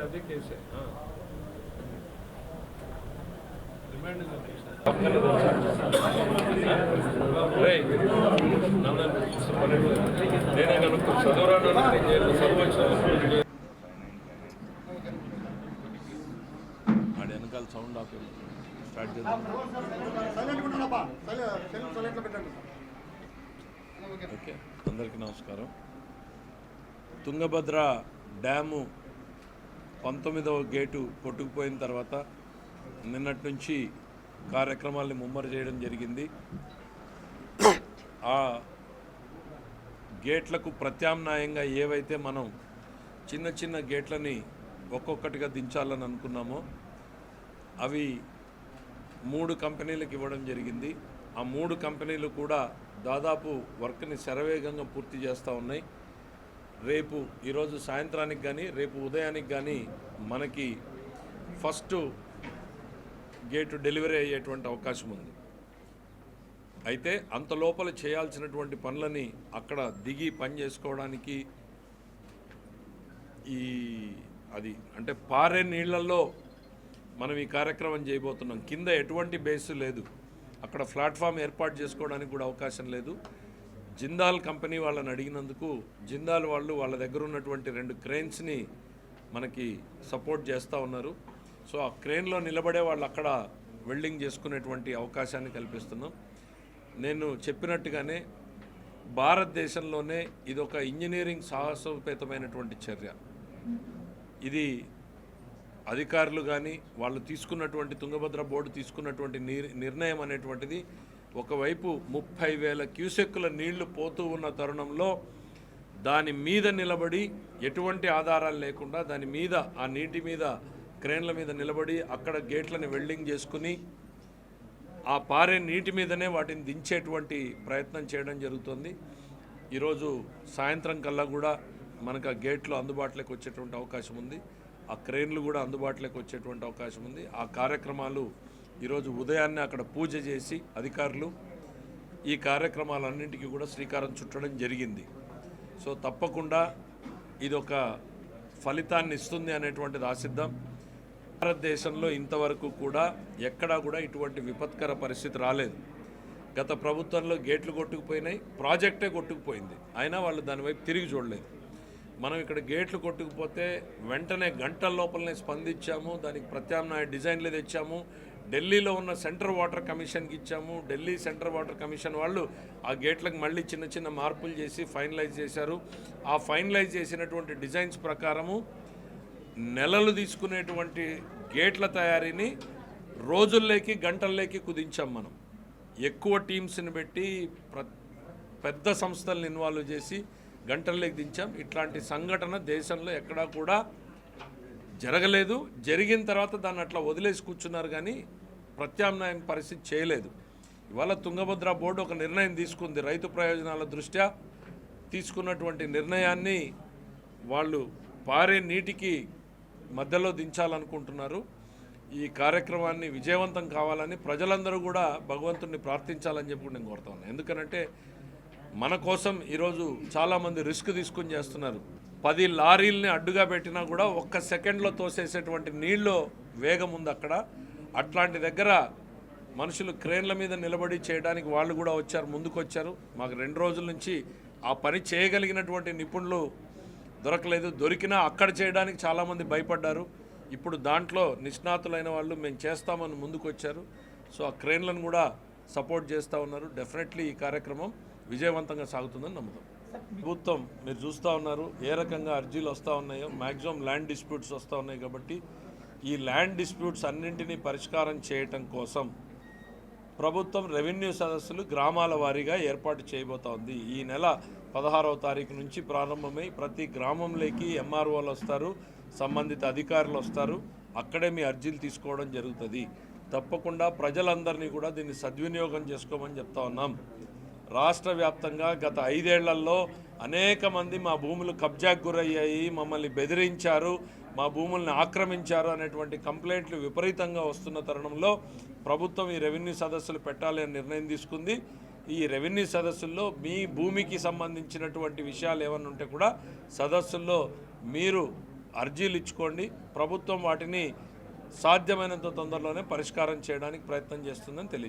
అదే కేసే నేనే కనుక్కో చదవరాను ఆడ వెనకాల సౌండ్ ఆఫ్ స్టార్ట్ చేద్దాం. ఓకే, అందరికీ నమస్కారం. తుంగభద్ర డ్యాము 19వ గేటు కొట్టుకుపోయిన తర్వాత నిన్నటి నుంచి కార్యక్రమాల్ని ముమ్మరు చేయడం జరిగింది. ఆ గేట్లకు ప్రత్యామ్నాయంగా ఏవైతే మనం చిన్న చిన్న గేట్లని ఒక్కొక్కటిగా దించాలని అనుకున్నామో అవి 3 కంపెనీలకు ఇవ్వడం జరిగింది. ఆ 3 కంపెనీలు కూడా దాదాపు వర్క్ని శరవేగంగా పూర్తి చేస్తూ ఉన్నాయి. రేపు ఈరోజు సాయంత్రానికి కానీ రేపు ఉదయానికి కానీ మనకి ఫస్ట్ గేటు డెలివరీ అయ్యేటువంటి అవకాశం ఉంది. అయితే అంత లోపల చేయాల్సినటువంటి పనులని అక్కడ దిగి పని చేసుకోవడానికి అది అంటే పారే నీళ్లలో మనం ఈ కార్యక్రమం చేయబోతున్నాం. కింద ఎటువంటి బేసు లేదు, అక్కడ ప్లాట్ఫామ్ ఏర్పాటు చేసుకోవడానికి కూడా అవకాశం లేదు. జిందాల్ కంపెనీ వాళ్ళని అడిగినందుకు జిందాల్ వాళ్ళు వాళ్ళ దగ్గర ఉన్నటువంటి 2 క్రేన్స్ని మనకి సపోర్ట్ చేస్తూ ఉన్నారు. సో ఆ క్రేన్లో నిలబడే వాళ్ళు అక్కడ వెల్డింగ్ చేసుకునేటువంటి అవకాశాన్ని కల్పిస్తున్నాం. నేను చెప్పినట్టుగానే భారతదేశంలోనే ఇది ఒక ఇంజనీరింగ్ సాహసోపేతమైనటువంటి చర్య. ఇది అధికారులు కానీ వాళ్ళు తీసుకున్నటువంటి తుంగభద్ర బోర్డు తీసుకున్నటువంటి నిర్ణయం అనేటువంటిది ఒకవైపు 30,000 క్యూసెక్కుల నీళ్లు పోతూ ఉన్న తరుణంలో దాని మీద నిలబడి ఎటువంటి ఆధారాలు లేకుండా దాని మీద ఆ నీటి మీద క్రేన్ల మీద నిలబడి అక్కడ గేట్లను వెల్డింగ్ చేసుకుని ఆ పారే నీటి మీదనే వాటిని దించేటువంటి ప్రయత్నం చేయడం జరుగుతుంది. ఈరోజు సాయంత్రం కల్లా కూడా మనకు ఆ గేట్లు అందుబాటులోకి వచ్చేటువంటి అవకాశం ఉంది. ఆ క్రేన్లు కూడా అందుబాటులోకి వచ్చేటువంటి అవకాశం ఉంది. ఆ కార్యక్రమాలు ఈరోజు ఉదయాన్నే అక్కడ పూజ చేసి అధికారులు ఈ కార్యక్రమాలన్నింటికీ కూడా శ్రీకారం చుట్టడం జరిగింది. సో తప్పకుండా ఇది ఒక ఫలితాన్ని ఇస్తుంది అనేటువంటిది ఆశిద్దాం. భారతదేశంలో ఇంతవరకు కూడా ఎక్కడా కూడా ఇటువంటి విపత్కర పరిస్థితి రాలేదు. గత ప్రభుత్వంలో గేట్లు కొట్టుకుపోయినాయి, ప్రాజెక్టే కొట్టుకుపోయింది, అయినా వాళ్ళు దాని వైపు తిరిగి చూడలేదు. మనం ఇక్కడ గేట్లు కొట్టుకుపోతే వెంటనే గంటల లోపలనే స్పందించాము, దానికి ప్రత్యామ్నాయ డిజైన్లు తెచ్చాము, ఢిల్లీలో ఉన్న సెంట్రల్ వాటర్ కమిషన్కి ఇచ్చాము. ఢిల్లీ సెంట్రల్ వాటర్ కమిషన్ వాళ్ళు ఆ గేట్లకు మళ్ళీ చిన్న చిన్న మార్పులు చేసి ఫైనలైజ్ చేశారు. ఆ ఫైనలైజ్ చేసినటువంటి డిజైన్స్ ప్రకారము నెలలు తీసుకునేటువంటి గేట్ల తయారీని రోజుల్లోకి గంటల్లోకి కుదించాం. మనం ఎక్కువ టీమ్స్ని పెట్టి పెద్ద సంస్థలను ఇన్వాల్వ్ చేసి గంటల్లోకి దించాం. ఇట్లాంటి సంఘటన దేశంలో ఎక్కడా కూడా జరగలేదు. జరిగిన తర్వాత దాన్ని అట్లా వదిలేసి కూర్చున్నారు, కానీ ప్రత్యామ్నాయం పరిస్థితి చేయలేదు. ఇవాళ తుంగభద్ర బోర్డు ఒక నిర్ణయం తీసుకుంది. రైతు ప్రయోజనాల దృష్ట్యా తీసుకున్నటువంటి నిర్ణయాన్ని వాళ్ళు పారే నీటికి మధ్యలో దించాలనుకుంటున్నారు. ఈ కార్యక్రమాన్ని విజయవంతం కావాలని ప్రజలందరూ కూడా భగవంతుడిని ప్రార్థించాలని చెప్పి నేను కోరుతా ఉన్నాను. ఎందుకనంటే మన కోసం ఈరోజు చాలామంది రిస్క్ తీసుకుని చేస్తున్నారు. 10 లారీల్ని అడ్డుగా పెట్టినా కూడా ఒక్క సెకండ్లో తోసేసేటువంటి నీళ్ళు వేగం ఉంది అక్కడ. అట్లాంటి దగ్గర మనుషులు క్రేన్ల మీద నిలబడి చేయడానికి వాళ్ళు కూడా వచ్చారు, ముందుకు వచ్చారు. మాకు 2 రోజుల నుంచి ఆ పని చేయగలిగినటువంటి నిపుణులు దొరకలేదు. దొరికినా అక్కడ చేయడానికి చాలామంది భయపడ్డారు. ఇప్పుడు దాంట్లో నిష్ణాతులైన వాళ్ళు మేము చేస్తామని ముందుకు వచ్చారు. సో ఆ క్రేన్లను కూడా సపోర్ట్ చేస్తూ ఉన్నారు. డెఫినెట్లీ ఈ కార్యక్రమం విజయవంతంగా సాగుతుందని నమ్ముతాం. ప్రభుత్వం మీరు చూస్తూ ఉన్నారు ఏ రకంగా అర్జీలు వస్తూ ఉన్నాయో. మ్యాక్సిమం ల్యాండ్ డిస్ప్యూట్స్ వస్తూ ఉన్నాయి. కాబట్టి ఈ ల్యాండ్ డిస్ప్యూట్స్ అన్నింటినీ పరిష్కారం చేయటం కోసం ప్రభుత్వం రెవెన్యూ సదస్సులు గ్రామాల వారీగా ఏర్పాటు చేయబోతా ఉంది. ఈ నెల 16వ తారీఖు నుంచి ప్రారంభమై ప్రతి గ్రామంలోకి ఎంఆర్ఓలు వస్తారు, సంబంధిత అధికారులు వస్తారు. అక్కడే మీ అర్జీలు తీసుకోవడం జరుగుతుంది. తప్పకుండా ప్రజలందరినీ కూడా దీన్ని సద్వినియోగం చేసుకోమని చెప్తా ఉన్నాం. రాష్ట్ర వ్యాప్తంగా గత 5 ఏళ్లలో అనేక మంది మా భూములు కబ్జాకు గురయ్యాయి, మమ్మల్ని బెదిరించారు, మా భూముల్ని ఆక్రమించారు అనేటువంటి కంప్లైంట్లు విపరీతంగా వస్తున్న తరుణంలో ప్రభుత్వం ఈ రెవెన్యూ సదస్సులు పెట్టాలి అని నిర్ణయం తీసుకుంది. ఈ రెవెన్యూ సదస్సుల్లో మీ భూమికి సంబంధించినటువంటి విషయాలు ఏమన్నా ఉంటే కూడా సదస్సుల్లో మీరు అర్జీలు ఇచ్చుకోండి. ప్రభుత్వం వాటిని సాధ్యమైనంత తొందరలోనే పరిష్కారం చేయడానికి ప్రయత్నం చేస్తుందని తెలియజేస్తుంది.